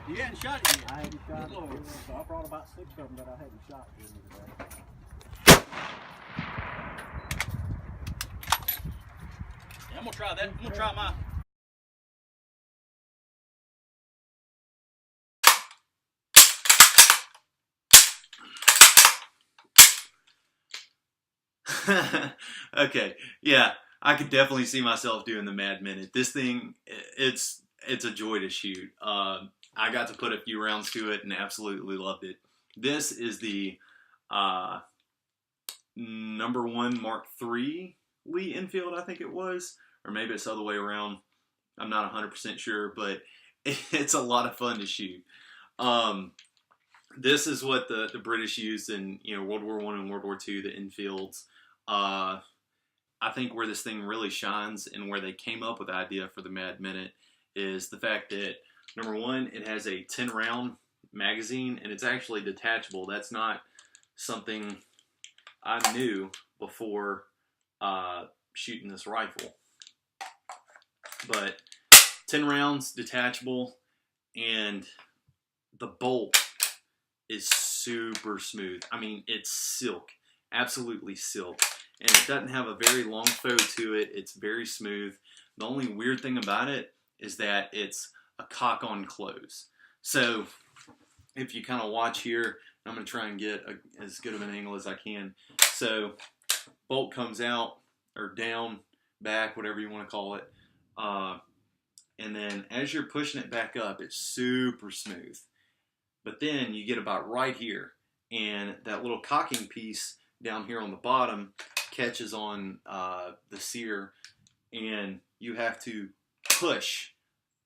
You hadn't shot it yet? I hadn't shot it. So I brought about 6 of them that I hadn't shot with me today. Yeah, I'm gonna try that. I'm gonna try my. Okay, yeah, I could definitely see myself doing the Mad Minute. This thing, it's a joy to shoot. I got to put a few rounds to it and absolutely loved it. This is the No.1 Mark III Lee Enfield, I think it was, or maybe it's the other way around. I'm not 100% sure, but it's a lot of fun to shoot. This is what the British used in World War I and World War II, the Enfields. I think where this thing really shines and where they came up with the idea for the Mad Minute is the fact that, number one, it has a 10-round magazine, and it's actually detachable. That's not something I knew before shooting this rifle. But 10 rounds, detachable, and the bolt is super smooth. I mean, it's silk, absolutely silk. And it doesn't have a very long throw to it. It's very smooth. The only weird thing about it is that it's a cock on close. So if you kind of watch here, I'm going to try and get as good of an angle as I can. So bolt comes out, or down, back, whatever you want to call it. And then as you're pushing it back up, it's super smooth. But then you get about right here, and that little cocking piece down here on the bottom catches on the sear, and you have to push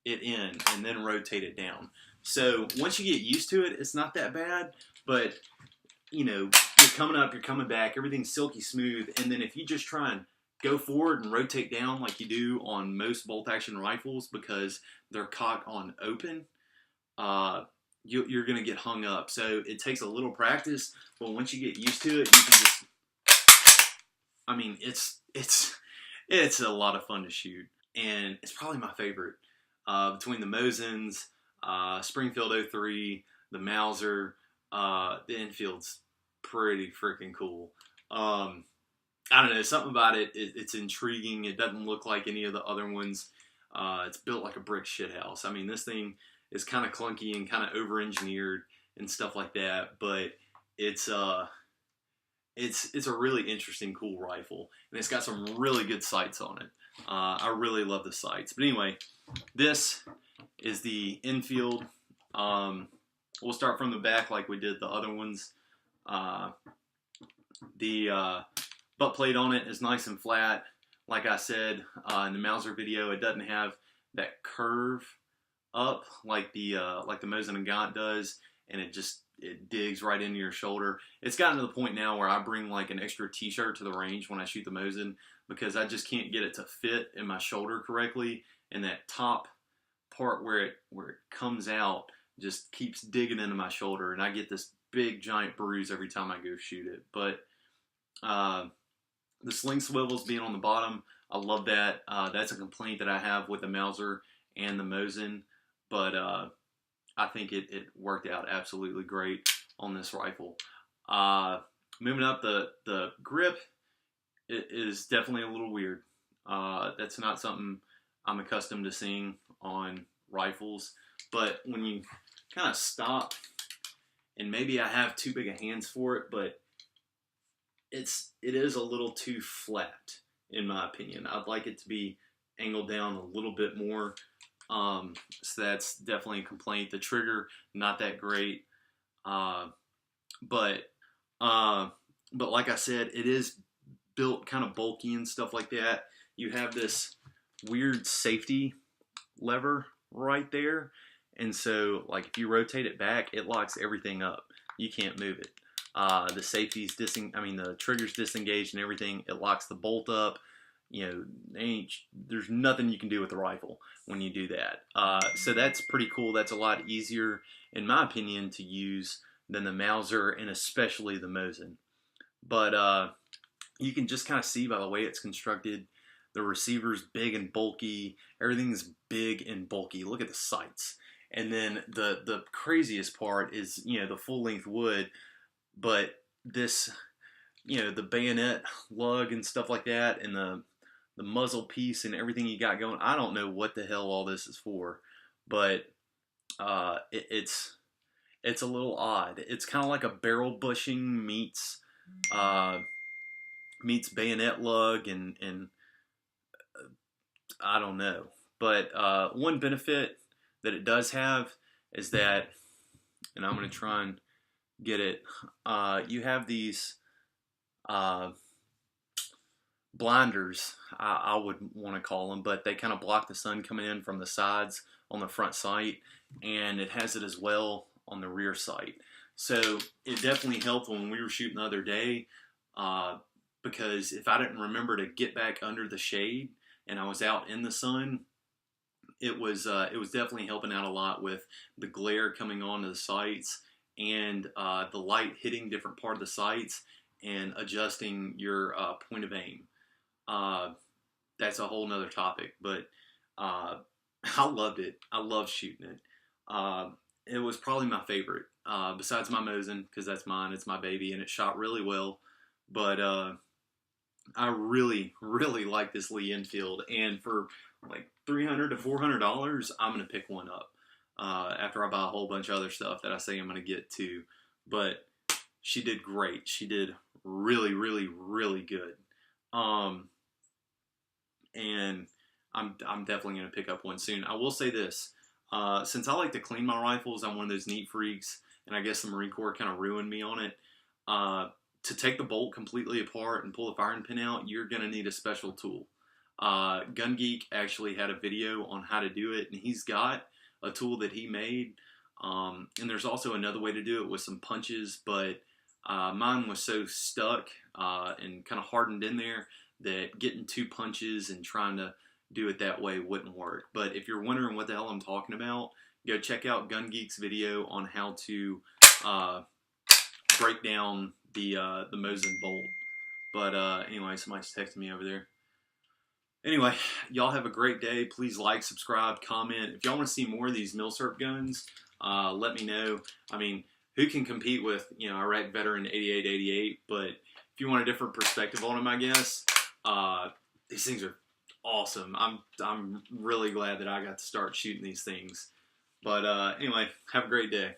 it in and then rotate it down. So once you get used to it, it's not that bad, but you're coming up, you're coming back, everything's silky smooth, and then if you just try and go forward and rotate down like you do on most bolt action rifles because they're cocked on open, you're going to get hung up. So it takes a little practice, but once you get used to it, you can just, I mean, it's a lot of fun to shoot, and it's probably my favorite. Between the Mosins, Springfield 03, the Mauser, the Enfield's pretty freaking cool. I don't know, something about it, it's intriguing. It doesn't look like any of the other ones. It's built like a brick shithouse. I mean, this thing is kind of clunky and kind of over-engineered and stuff like that, but it's a really interesting, cool rifle, and it's got some really good sights on it. I really love the sights. But anyway, this is the Enfield. We'll start from the back like we did the other ones. The butt plate on it is nice and flat. Like I said in the Mauser video, it doesn't have that curve up like the Mosin and Gaunt does, and it digs right into your shoulder. It's gotten to the point now where I bring like an extra t-shirt to the range when I shoot the Mosin because I just can't get it to fit in my shoulder correctly, and that top part where it comes out just keeps digging into my shoulder, and I get this big giant bruise every time I go shoot it. But the sling swivels being on the bottom, I love that. That's a complaint that I have with the Mauser and the Mosin, but I think it worked out absolutely great on this rifle. Moving up, the grip is definitely a little weird. That's not something I'm accustomed to seeing on rifles, but when you kind of stop, and maybe I have too big of hands for it, but it is a little too flat in my opinion. I'd like it to be angled down a little bit more. So that's definitely a complaint. The trigger, not that great. But like I said, it is built kind of bulky and stuff like that. You have this weird safety lever right there. And so like if you rotate it back, it locks everything up. You can't move it. The safety's the trigger's disengaged and everything. It locks the bolt up. There's nothing you can do with the rifle when you do that. So that's pretty cool. That's a lot easier, in my opinion, to use than the Mauser and especially the Mosin. But you can just kind of see by the way it's constructed. The receiver's big and bulky. Everything's big and bulky. Look at the sights. And then the craziest part is, you know, the full length wood, but this, you know, the bayonet lug and stuff like that, and the muzzle piece and everything you got going. I don't know what the hell all this is for, but it's a little odd. It's kind of like a barrel bushing meets bayonet lug, and I don't know. But one benefit that it does have is that, and I'm going to try and get it, you have these blinders, I would want to call them, but they kind of block the sun coming in from the sides on the front sight, and it has it as well on the rear sight. So it definitely helped when we were shooting the other day, because if I didn't remember to get back under the shade and I was out in the sun, it was definitely helping out a lot with the glare coming onto the sights, and the light hitting different part of the sights and adjusting your point of aim. That's a whole nother topic, but I loved it. I loved shooting it. It was probably my favorite, besides my Mosin, because that's mine. It's my baby, and it shot really well. But I really, really like this Lee Enfield, and for like $300 to $400, I'm gonna pick one up after I buy a whole bunch of other stuff that I say I'm gonna get to. But she did great. She did really, really, really good. And I'm definitely gonna pick up one soon. I will say this: since I like to clean my rifles, I'm one of those neat freaks, and I guess the Marine Corps kind of ruined me on it. To take the bolt completely apart and pull the firing pin out, you're gonna need a special tool. Gun Geek actually had a video on how to do it, and he's got a tool that he made. And there's also another way to do it with some punches, but mine was so stuck and kind of hardened in there that getting 2 punches and trying to do it that way wouldn't work. But if you're wondering what the hell I'm talking about, go check out Gun Geek's video on how to break down the Mosin bolt. But anyway, somebody's texting me over there. Anyway, y'all have a great day. Please like, subscribe, comment. If y'all want to see more of these milsurp guns, let me know. I mean, who can compete with, you know, Iraq veteran 8888? But if you want a different perspective on them, I guess these things are awesome. I'm really glad that I got to start shooting these things. But anyway, have a great day.